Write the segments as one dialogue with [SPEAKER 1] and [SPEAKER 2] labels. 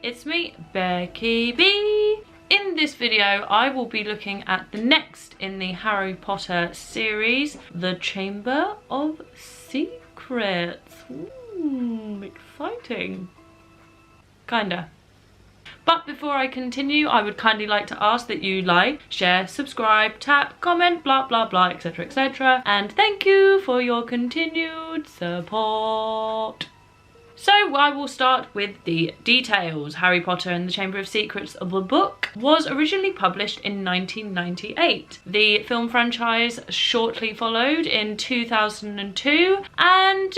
[SPEAKER 1] it's me, Becky B. In this video, I will be looking at the next in the Harry Potter series, The Chamber of Secrets. Exciting. Kinda. But before I continue, I would kindly like to ask that you like, share, subscribe, tap, comment, blah blah blah, etc, etc. And thank you for your continued support. So I will start with the details. Harry Potter and the Chamber of Secrets, the book, was originally published in 1998. The film franchise shortly followed in 2002, and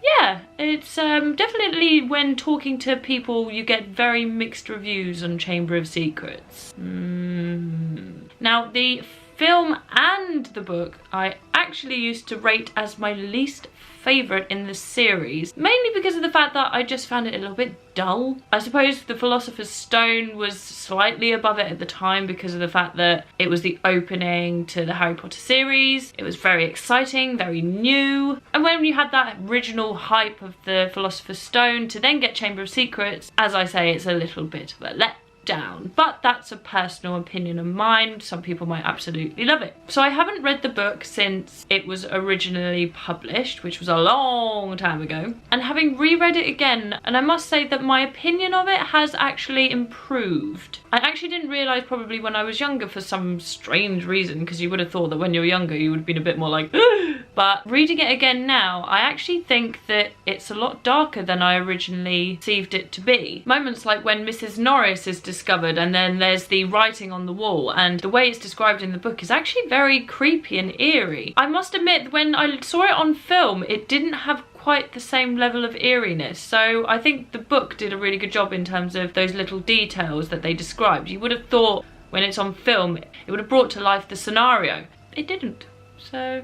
[SPEAKER 1] yeah, it's definitely, when talking to people, you get very mixed reviews on Chamber of Secrets. Now, the film and the book I actually used to rate as my least favourite in the series, mainly because of the fact that I just found it a little bit dull. I suppose the Philosopher's Stone was slightly above it at the time because of the fact that it was the opening to the Harry Potter series. It was very exciting, very new, and when you had that original hype of the Philosopher's Stone to then get Chamber of Secrets, as I say, it's a little bit of a letdown. But that's a personal opinion of mine. Some people might absolutely love it. So I haven't read the book since it was originally published, which was a long time ago, and having reread it again, and I must say that my opinion of it has actually improved. I actually didn't realise, probably when I was younger, for some strange reason, because you would have thought that when you're younger you would have been a bit more like but reading it again now, I actually think that it's a lot darker than I originally perceived it to be. Moments like when Mrs. Norris is discovered and then there's the writing on the wall, and the way it's described in the book is actually very creepy and eerie. I must admit, when I saw it on film, it didn't have quite the same level of eeriness, so I think the book did a really good job in terms of those little details that they described. You would have thought when it's on film it would have brought to life the scenario. It didn't. So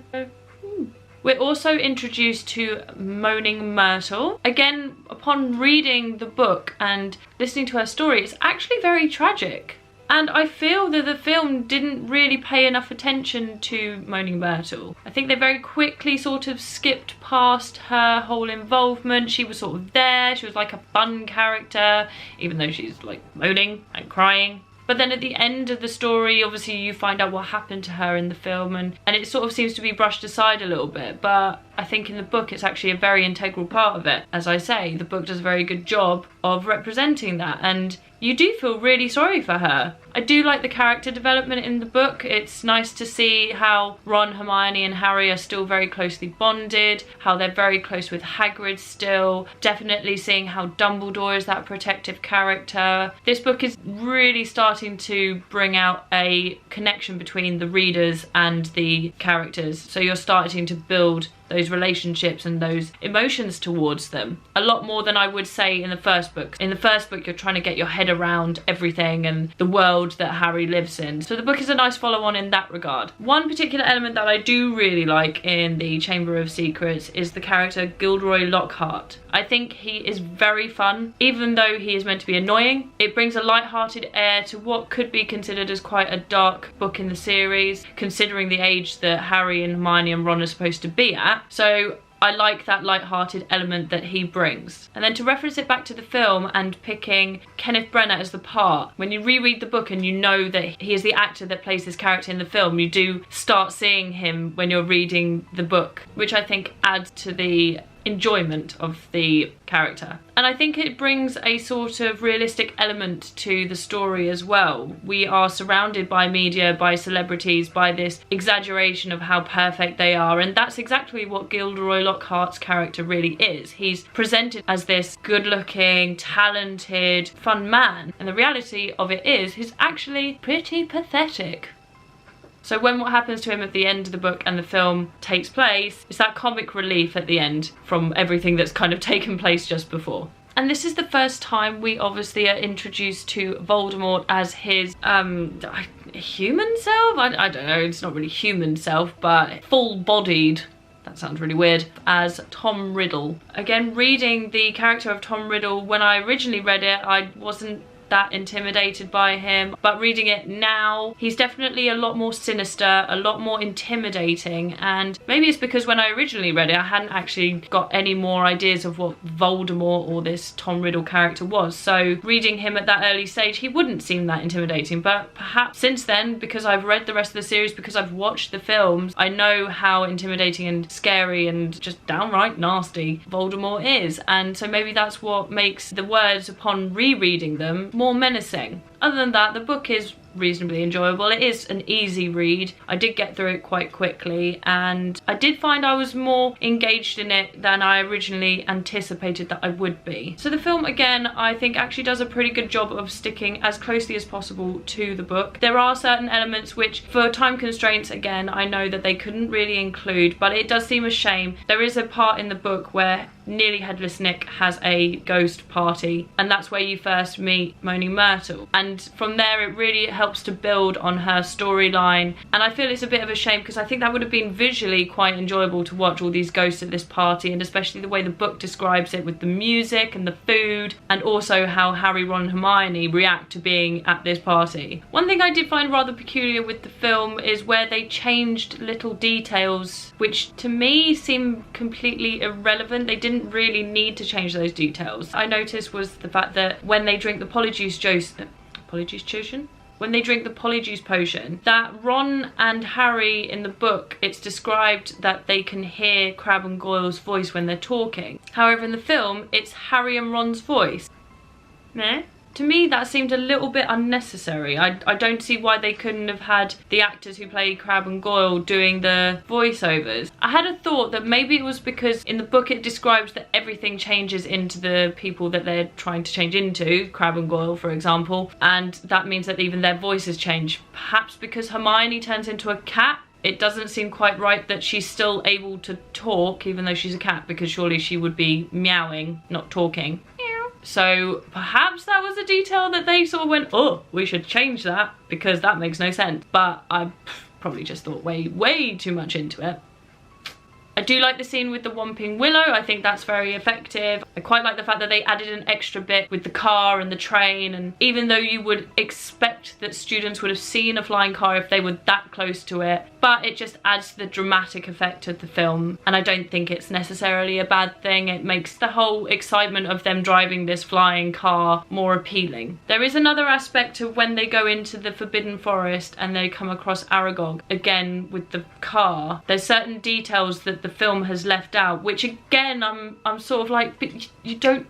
[SPEAKER 1] we're also introduced to Moaning Myrtle. Again, upon reading the book and listening to her story, it's actually very tragic. And I feel that the film didn't really pay enough attention to Moaning Myrtle. I think they very quickly sort of skipped past her whole involvement. She was sort of there, she was like a fun character, even though she's like moaning and crying. But then at the end of the story, obviously you find out what happened to her in the film, and it sort of seems to be brushed aside a little bit. But I think in the book it's actually a very integral part of it. As I say, the book does a very good job of representing that, and you do feel really sorry for her. I do like the character development in the book. It's nice to see how Ron, Hermione and Harry are still very closely bonded, how they're very close with Hagrid still. Definitely seeing how Dumbledore is that protective character. This book is really starting to bring out a connection between the readers and the characters. So you're starting to build those relationships and those emotions towards them a lot more than I would say in the first book. In the first book, you're trying to get your head around everything and the world that Harry lives in. So the book is a nice follow-on in that regard. One particular element that I do really like in the Chamber of Secrets is the character Gilderoy Lockhart. I think he is very fun. Even though he is meant to be annoying, it brings a light-hearted air to what could be considered as quite a dark book in the series, considering the age that Harry and Hermione and Ron are supposed to be at. So I like that light-hearted element that he brings. And then to reference it back to the film and picking Kenneth Branagh as the part, when you reread the book and you know that he is the actor that plays this character in the film, you do start seeing him when you're reading the book, which I think adds to the enjoyment of the character. And I think it brings a sort of realistic element to the story as well. We are surrounded by media, by celebrities, by this exaggeration of how perfect they are, and that's exactly what Gilderoy Lockhart's character really is. He's presented as this good-looking, talented, fun man, and the reality of it is he's actually pretty pathetic. So when what happens to him at the end of the book and the film takes place, it's that comic relief at the end from everything that's kind of taken place just before. And this is the first time we obviously are introduced to Voldemort as his human self? I don't know, it's not really human self, but full-bodied. That sounds really weird, as Tom Riddle. Again, reading the character of Tom Riddle, when I originally read it, I wasn't that intimidated by him, but reading it now, he's definitely a lot more sinister, a lot more intimidating, and maybe it's because when I originally read it I hadn't actually got any more ideas of what Voldemort or this Tom Riddle character was, so reading him at that early stage he wouldn't seem that intimidating. But perhaps since then, because I've read the rest of the series, because I've watched the films, I know how intimidating and scary and just downright nasty Voldemort is, and so maybe that's what makes the words upon rereading them more menacing. Other than that, the book is reasonably enjoyable. It is an easy read. I did get through it quite quickly, and I did find I was more engaged in it than I originally anticipated that I would be. So the film, again, I think actually does a pretty good job of sticking as closely as possible to the book. There are certain elements which, for time constraints, again, I know that they couldn't really include, but it does seem a shame. There is a part in the book where Nearly Headless Nick has a ghost party, and that's where you first meet Moaning Myrtle, and from there it really helps to build on her storyline, and I feel it's a bit of a shame because I think that would have been visually quite enjoyable to watch all these ghosts at this party, and especially the way the book describes it with the music and the food, and also how Harry, Ron and Hermione react to being at this party. One thing I did find rather peculiar with the film is where they changed little details which to me seem completely irrelevant. They didn't really need to change those details. I noticed was the fact that when they drink the polyjuice potion, that Ron and Harry in the book, it's described that they can hear Crabbe and Goyle's voice when they're talking. However, in the film, it's Harry and Ron's voice. Meh? To me, that seemed a little bit unnecessary. I don't see why they couldn't have had the actors who play Crabbe and Goyle doing the voiceovers. I had a thought that maybe it was because in the book it describes that everything changes into the people that they're trying to change into, Crabbe and Goyle for example, and that means that even their voices change. Perhaps because Hermione turns into a cat, it doesn't seem quite right that she's still able to talk even though she's a cat, because surely she would be meowing, not talking. So perhaps that was a detail that they sort of went, oh, we should change that because that makes no sense. But I probably just thought way too much into it. I do like the scene with the Whomping Willow. I think that's very effective. I quite like the fact that they added an extra bit with the car and the train, and even though you would expect that students would have seen a flying car if they were that close to it, but it just adds to the dramatic effect of the film, and I don't think it's necessarily a bad thing. It makes the whole excitement of them driving this flying car more appealing. There is another aspect of when they go into the Forbidden Forest and they come across Aragog, again with the car. There's certain details that the film has left out, which again I'm sort of like, but you don't,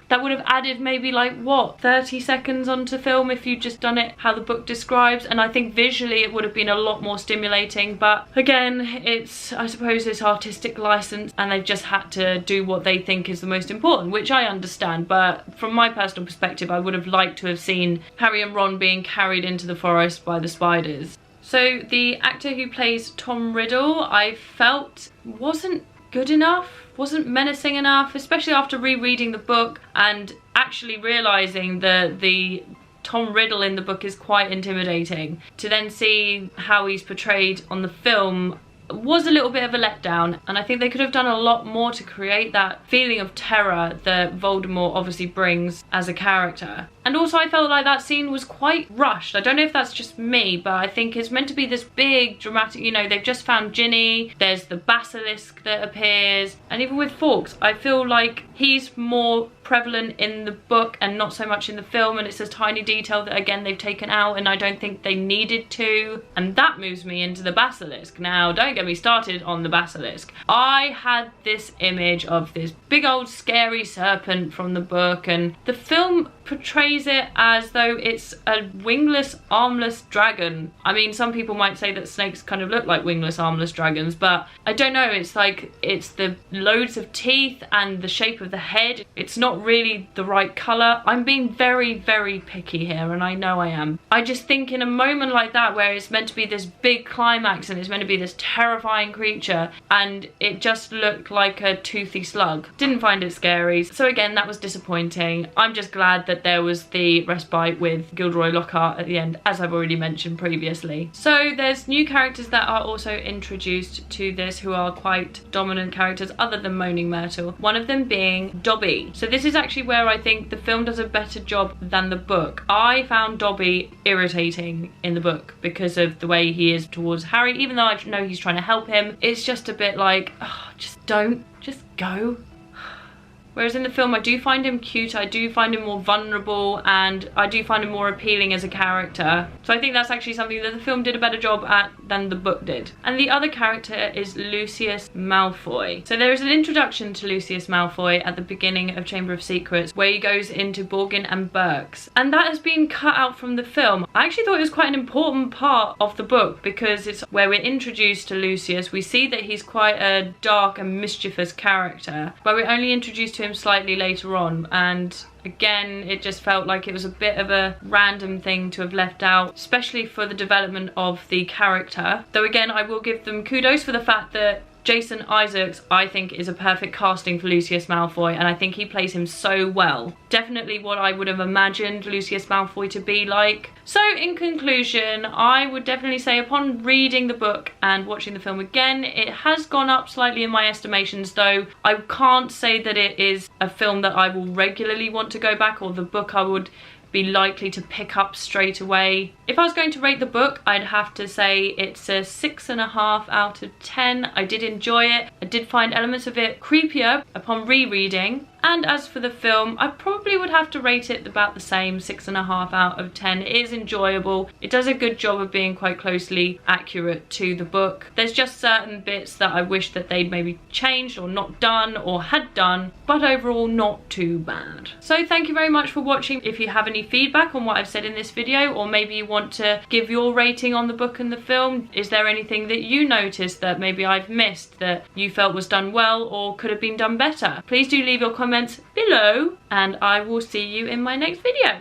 [SPEAKER 1] that would have added maybe like what, 30 seconds onto film if you'd just done it how the book describes, and I think visually it would have been a lot more stimulating. But again, it's, I suppose it's artistic license and they've just had to do what they think is the most important, which I understand, but from my personal perspective I would have liked to have seen Harry and Ron being carried into the forest by the spiders. So the actor who plays Tom Riddle, I felt wasn't good enough, wasn't menacing enough, especially after rereading the book and actually realising that the Tom Riddle in the book is quite intimidating. To then see how he's portrayed on the film was a little bit of a letdown, and I think they could have done a lot more to create that feeling of terror that Voldemort obviously brings as a character. And also I felt like that scene was quite rushed. I don't know if that's just me, but I think it's meant to be this big dramatic, you know, they've just found Ginny, there's the basilisk that appears, and even with Fawkes, I feel like he's more prevalent in the book and not so much in the film, and it's a tiny detail that again they've taken out and I don't think they needed to, and that moves me into the basilisk. Now don't get me started on the basilisk. I had this image of this big old scary serpent from the book, and the film portrays it as though it's a wingless, armless dragon. I mean, some people might say that snakes kind of look like wingless, armless dragons, but I don't know, it's like, it's the loads of teeth and the shape of the head. It's not really the right colour. I'm being very picky here, and I know I am. I just think in a moment like that where it's meant to be this big climax and it's meant to be this terrifying creature, and it just looked like a toothy slug. Didn't find it scary, so again that was disappointing. I'm just glad that there was the respite with Gilderoy Lockhart at the end, as I've already mentioned previously. So there's new characters that are also introduced to this who are quite dominant characters other than Moaning Myrtle, one of them being Dobby. So this This is actually where I think the film does a better job than the book. I found Dobby irritating in the book because of the way he is towards Harry. Even though I know he's trying to help him, it's just a bit like, oh, just go. Whereas in the film, I do find him cute, I do find him more vulnerable, and I do find him more appealing as a character. So I think that's actually something that the film did a better job at than the book did. And the other character is Lucius Malfoy. So there is an introduction to Lucius Malfoy at the beginning of Chamber of Secrets, where he goes into Borgin and Burke's. And that has been cut out from the film. I actually thought it was quite an important part of the book, because it's where we're introduced to Lucius. We see that he's quite a dark and mischievous character, but we're only introduced to him slightly later on, and again it just felt like it was a bit of a random thing to have left out, especially for the development of the character. Though again, I will give them kudos for the fact that Jason Isaacs, I think, is a perfect casting for Lucius Malfoy, and I think he plays him so well. Definitely what I would have imagined Lucius Malfoy to be like. So in conclusion, I would definitely say upon reading the book and watching the film again, it has gone up slightly in my estimations, though I can't say that it is a film that I will regularly want to go back, or the book I would be likely to pick up straight away. If I was going to rate the book, I'd have to say it's a 6.5 out of 10. I did enjoy it. I did find elements of it creepier upon rereading. And as for the film, I probably would have to rate it about the same, 6.5 out of 10. It is enjoyable. It does a good job of being quite closely accurate to the book. There's just certain bits that I wish that they'd maybe changed or not done or had done, but overall not too bad. So thank you very much for watching. If you have any feedback on what I've said in this video, or maybe you want to give your rating on the book and the film, is there anything that you noticed that maybe I've missed that you felt was done well or could have been done better? Please do leave your comments below, and I will see you in my next video.